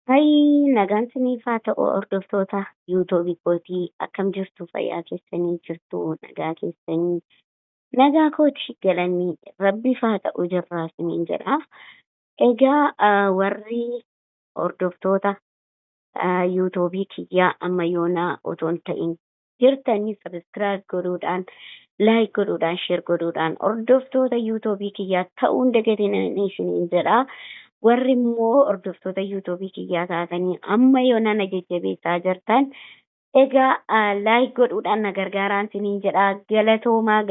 Nagaan siniifaa ta'u hordoftoota yuutuubii kootii akkam jirtu fayyaa keessanii jirtu nagaa keessanii nagaa kooti galanii rabbiif haa ta'u jirraa siniin jedha. Egaa warri hordoftoota yuutuubii kiyyaa amma yoonaa otoo hin ta'in jirtanii sabiskiraayib godhuudhaan laayik godhuudhaan sheer godhuudhaan hordoftoota yuutuubii kiyyaa ta'uun dagatinanii siniin jedha. Warri immoo hordoftoota yuutuubii kiyyaa taatanii amma yoona na jajjabeessaa jirtan egaa laayik godhuudhaan na gargaaraan siniin jedha. Galatoomaa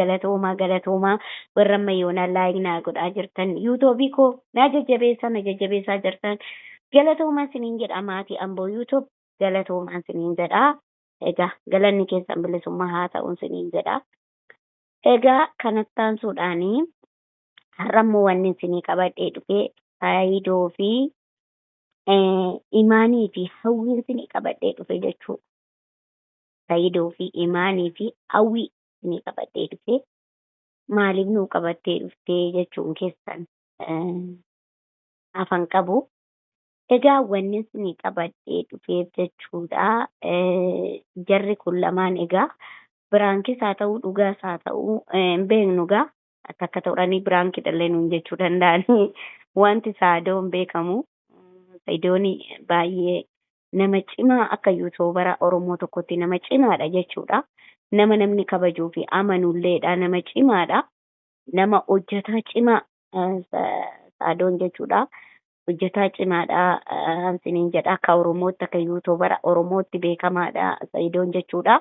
warra amma yoona laayik naa godhaa jirtan yuutuubii koo na jajjabeessaa jirtan galatoomaa siniin jedha. Maatii amboo yuutuub galatoomaa siniin jedha. Egaa galanni keessan bilisummaa haa ta'uun siniin jedha. Egaa kanatti aansuudhaanii har'ammoo wanni isinii qabadhee dhufee Saayidoo fi imaanii fi hawwiin isinii qabadhee dhufe jechuudha. Saayidoo fi imaanii fi hawwii isinii qabadhee dhufe maaliif nuu qabattee dhuftee jechuun keessan afaan qabu. Egaa wanni isinii qabadhee dhufeef jechuudha. Jarri kun lamaan egaa biraankis haa ta'uu dhugaas haa ta'uu hin beeknu egaa akka ta'uudhaanii biraankidhallee nuun jechuu danda'anii. Wanti Saayidoon beekamu Saayidoon baay'ee nama cimaa akka yuutuubara Oromoo tokkotti nama cimaadha jechuudha. Nama namni kabajuu fi amanulleedha. Nama cimaadha. Nama hojjetaa cimaa Saayidoon jechuudha. Hojjetaa cimaadha siniin jedha. Akka Oromootti akka yuutuubara Oromootti beekamaadha Saayidoon jechuudha.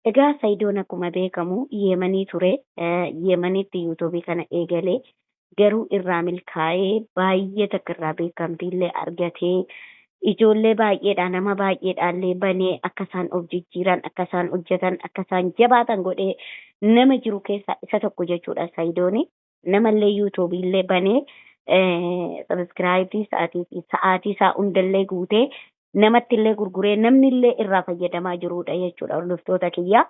Egaa Saayidoon akkuma beekamu Yeemanii ture. Yeemanitti yuutuubii kana eegalee garuu irraa milkaa'ee baay'ee takka irraa beekamtiillee argatee ijoollee baay'eedha nama baay'eedhaallee banee akka isaan of jijjiiran akka isaan hojjetan akka isaan jabaatan godhee nama jiru keessaa isa tokko jechuudha. Saayidoon namallee yuutuubiillee banee sabiskiraayibii sa'aatii isaa hundallee guutee namattillee gurguree namnillee irraa fayyadamaa jirudha jechuudha. Hordoftoota kiyyaa.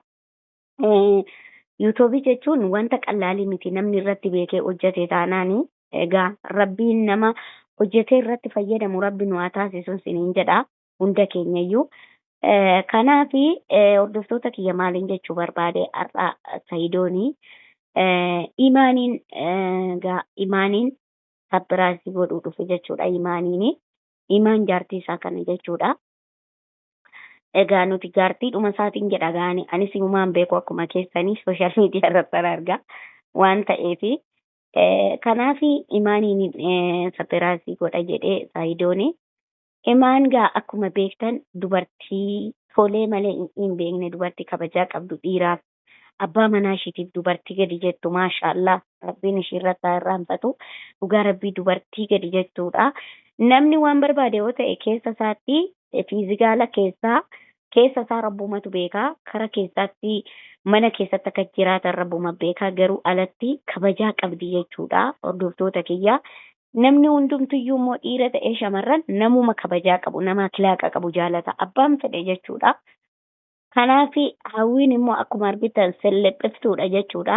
yuutuubii jechuun wanta qallaalii miti namni irratti beekee hojjete taanaanii egaa rabbiin nama hojjetee irratti fayyadamu rabbi nu haa taasisuun siniin jedha hunda keenyayyuu. Kanaafi hordoftoota kiyya maaliin jechuu barbaade har'a Saayidoonii imaaniin sabbiraasii godhuu dhufe jechuudha. Imaan jaartii isaa kana jechuudha. Egaa nuti jaartiidhuma isaatiin jedha gaani anis himumaan beeku akkuma keessanii sooshaal miidiyaa irratti argaa waan ta'eefi kanaafi imaaniin sabbiraasii godha jedhee Saayidoon. Imaan gaa akkuma beektan dubartii tolee malee hin beekne dubartii kabajaa qabdu dhiiraaf abbaa manaa ishiitiif dubartii gadi jettu maashaallah rabbiin ishiirratti haa irraanfatu dhugaa rabbii dubartii gadi jettuudha. Namni waan barbaade yoo ta'e keessa isaatti fiizikaala keessa isaa rabbumatu beekaa kara keessaatti mana keessatti akka jiraatan rabbuma beekaa garuu alatti kabajaa qabdi jechuudha. Hordoftoota kiyyaa namni hundumtuyyuu immoo dhiira ta'ee shamarran namuma kabajaa qabu nama akhlaaqa qabu jaalata abbaan fedhe jechuudha. Kanaafi hawwiin immoo akkuma argitan sellephiftuudha jechuudha.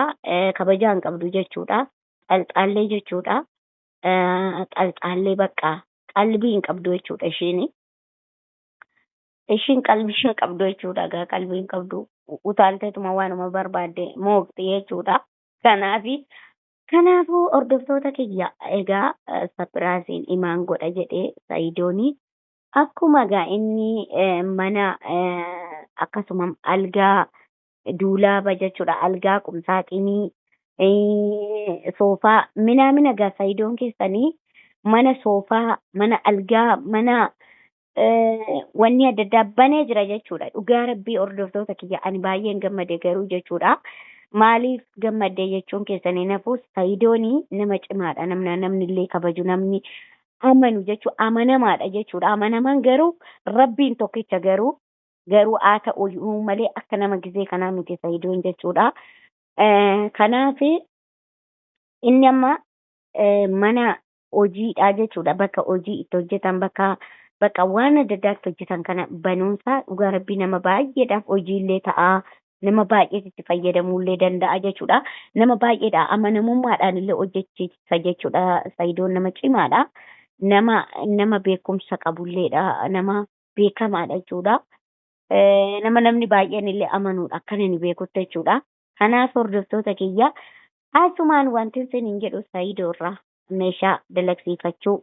Kabajaa hin qabdu jechuudha. Xalxaallee jechuudha. Xalxaallee bakka qalbii hin qabdu jechuudha ishiin. Ishiin qalbii hin qabdu jechuudha. Egaa qalbii hin qabdu utaalteetuma waanuma barbaadde mooqxi jechuudha. Kanaafuu hordoftoota kiyya egaa sabbiraasiin imaan godha jedhee Saayidoon akkuma egaa inni mana akkasuma algaa duulaaba jechuudha. Algaa qumsaaxinii soofaa minaamina egaa Saayidoon keessanii mana soofaa mana algaa mana wanni adda addaa banee jira jechuudha. Dhugaa rabbii hordoftoota kiyya ani baay'een gammade garuu jechuudha. Maaliif gammadde jechuun keessanii nafuus Saayidoon nama cimaadha. Namni illee kabaju namni amanu jechuudha. Amanamaadha jechuudha. Amanamaan garuu rabbiin tokkicha garuu haa ta'u malee akka nama gizee kanaa miti Saayidoon jechuudha. Kanaaf inni amma mana hojiidha jechuudha. Bakka hojii itti hojjetan bakka waan adda addaatti hojjetan kana banuunsaa dhugaa rabbii nama baay'eedhaaf hojiillee ta'a. Nama baay'eetti fayyadamuullee danda'a jechuudha. Nama baay'eedha amanamummaadhaan illee hojjechiisa jechuudha. Saayidoon nama cimaadha. nama beekumsa qabulleedha, nama beekamaadha jechuudha. Nama namni baay'een illee amanuudha akkan inni beekutti jechuudha. Kanaaf hordoftoota kiyya asumaan wanti isiniin jedhu Saayidoo irraa meeshaa dalagsiifachuu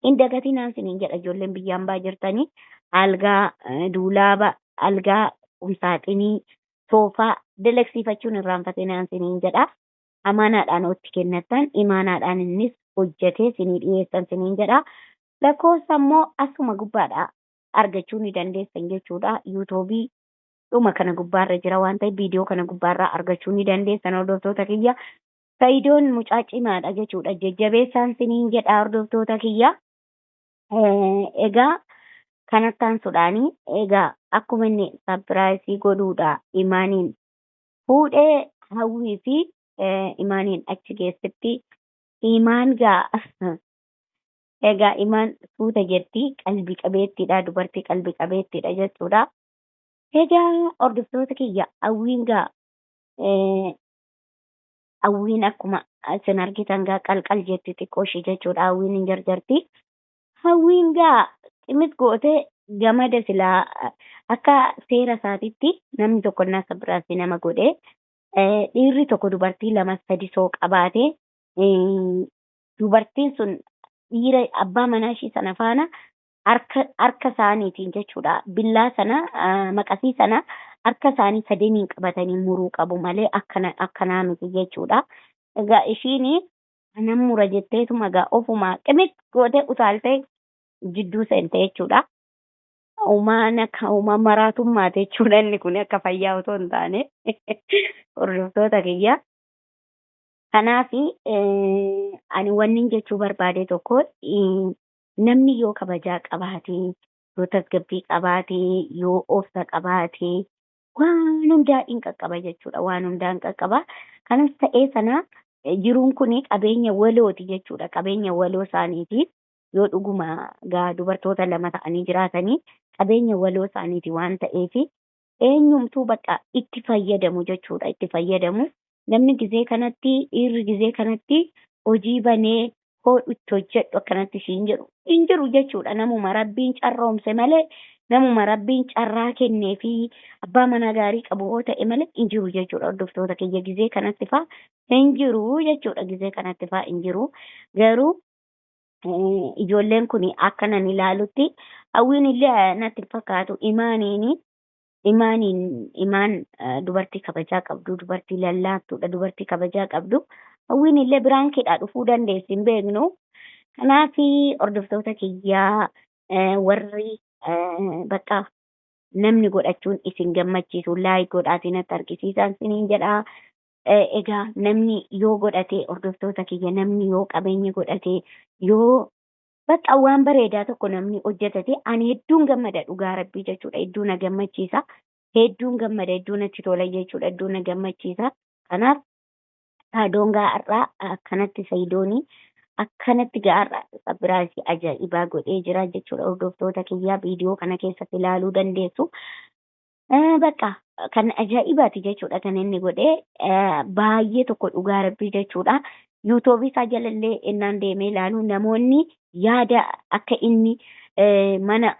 hin dagatinaan isiniin jedha ijoolleen biyyaan baa jirtanii algaa, duulaaba, algaa, qumsaaxinii, soofaa dalagsiifachuun irraanfatinaan isiniin jedha. Amaanaadhaan otti kennatan imaanaadhaan innis hojjetee isinii dhiyeessan isiniin jedha. Lakkoofsa immoo asuma gubbaadha argachuu ni dandeessan jechuudha. yuutuubii dhuma kana gubbaarra jira waan ta'eef viidiyoo kana gubbaarraa argachuu ni dandeessan hordoftoota kiyya. Saayidoon mucaa cimaadha jechuudha. Jajjabeessaan isiniin jedha hordoftoota kiyya. Egaa kanattaan sudhaanii egaa akkuma inni saapiraayisii godhuudha imaaniin fuudhee hawwii fi imaaniin achi keessatti imaan egaa imaan suuta jetti qalbii qabeettiidha dubartii qalbii qabeettiidha jechuudha. Egaa hordoftoota kiyya hawwiin akkuma isin argitan qalqal jetti xiqqoo ishee jechuudha. Hawwiin hin jarjarti. Hawwiin ximis gootee gamada silaa akka seera isaatitti namni tokko nasa biraatti nama godhee dhiirri tokko dubartii lama sadi soo qabaate dubartiin sun dhiira abbaa manaa ishii sana faana harka isaaniitiin jechuudha. Billaa sana maqasii sana harka isaanii sadeeniin qabatanii muruu qabu malee akkanaa miti jechuudha. Egaa ishiin nan mura jetteetuma egaa ofuma ximis gootee utaaltee jidduu seente jechuudha. Uumaa maraatummaa jechuudha inni kun akka fayyaa otoo hin taane hordoftoota kiyya. Kanaaf ani wannin jechuu barbaade tokko namni yoo kabajaa qabaate, yoo tasgabbii qabaate, yoo obsa qabaate waan hundaa hin qaqqaba jechuudha. Waan hundaa hin qaqqaba. Kanas ta'ee sana jiruun kun qabeenya walooti jechuudha. Qabeenya waloo isaaniiti. Yoo dhuguma gaa dubartoota lama ta'anii jiraatanii qabeenya waloo isaaniiti waan ta'eef eenyumtuu bakka itti fayyadamu jechuudha. Itti fayyadamu. Namni gizee kanatti dhiirri gizee kanatti hojii banee hodhu itti hojjedhu akkanatti ishiin jedhu hin jiru jechuudha. Namuma rabbiin carroomse malee namuma rabbiin carraa kennee fi abbaa manaa gaarii qabu yoo ta'e malee hin jiru jechuudha. Hordoftoota kiyya gizee kanatti faa hin jiru jechuudha. Gizee kanatti faa hin jiru. Garuu ijoolleen kun akkanan ilaalutti hawwiin illee natti fakkaatu imaan dubartii kabajaa qabdu, dubartii lallaaftuudha, dubartii kabajaa qabdu. Hawwiin illee biraan keedhaa dhufuu dandeessi hin beeknu. Kanaaf hordoftoota kiyyaa warri bakka namni godhachuun isin gammachiisu laayik godhaatiin natti argisiisan isiniin jedha. Egaa namni yoo godhate hordoftoota kiyya namni yoo qabeenya godhate yoo bakka waan bareedaa tokko namni hojjetate ani hedduun gammada dhugaa rabbii jechuudha. Hedduu na gammachiisa. Hedduun gammada hedduu natti tola jechuudha. Hedduu na gammachiisa. Kanaaf saadoon gaa'arraa akkanatti Saayidoonii akkanatti gaa'arraa saapiraayisii ajaa'ibaa godhee jira jechuudha. Hordoftoota kiyyaa viidiyoo kana keessatti ilaaluu dandeessu. Bakka kan ajaa'ibaati jechuudha kan inni godhee baay'ee tokko dhugaa rabbii jechuudha. yuutuubii isaa jalallee innaan deemee ilaalu namoonni yaada akka inni mana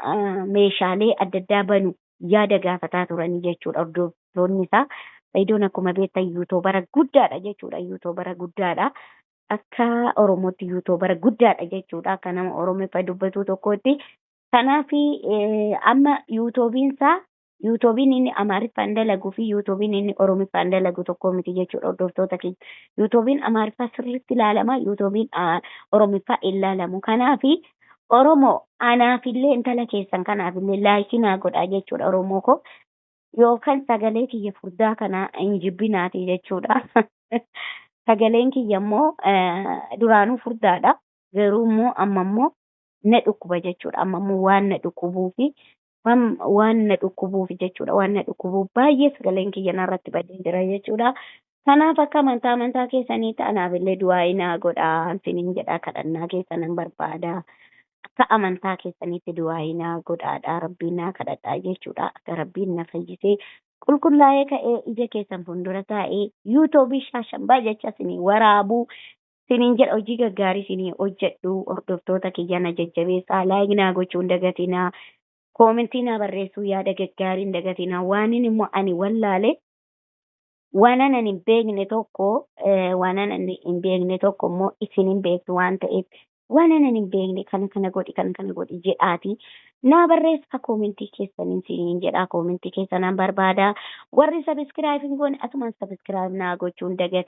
meeshaalee adda addaa banu yaada gaafataa turanii jechuudha. Hordoftoonni isaa Saayidoon akkuma beektan yuutuubara guddaadha jechuudha. Yuutuubara guddaadha. Akka Oromootti yuutuubara guddaadha jechuudha. Akka nama Oromooffa dubbatu tokkotti. Kanaaf amma yuutuubiin inni Amaariffaan dalaguu fi yuutuubiin inni Oromiffaan dalagu tokko miti jechuudha. Hordoftoota keenya yuutuubiin Amaariffaa sirriitti ilaalama, yuutuubiin Oromiffaa ilaalamu. Kanaaf Oromoo anaafillee intala keessan kanaafillee laayikii naa godhaa jechuudha. Oromoo koo yookaan sagalee kiyya furdaa kana hin jibbinaati jechuudha. Sagaleen kiyya immoo duraanuu furdaadha. Garuu immoo amma immoo na dhukkuba jechuudha. Amma immoo waan na dhukkubuufi waan na dhukkubuufi jechuudha. Waan na dhukkubuuf baay'ee sagaleen kiyya narratti badee jira jechuudha. Kanaaf akka amantaa keessanii ta'anaafillee du'aa naa godhaa isiniin jedha. Kadhannaa keessanan barbaada. Akka amantaa keessanitti du'aa naa godhaadha. Rabbiin naa kadhadhaa jechuudha. Akka Rabbiin na fayyisee qulqullaa'ee ka'ee ija keessan fuuldura taa'ee yuutuubii shaashambaa jecha isinii waraabuu Sinin jedha hojii gaggaarii sinii hojjedhu hordoftoota kiyya na jajjabeessaa laayik naa gochuu hin dagatinaa koomentii naa barreessuu yaada gaggaarii hin dagatinaa waanin immoo ani wallaale waanan ani hin beekne tokko waanan ani hin beekne tokko immoo isin hin beektu waan ta'eef waanan ani hin beekne kana godhi jedhaati naa barreessa koomentii keessaniin siniin jedhaa koomentii keessanaan barbaada warri sabiskiraayib hin goone asumaan sabiskiraayib naa gochuu hin dagatinaa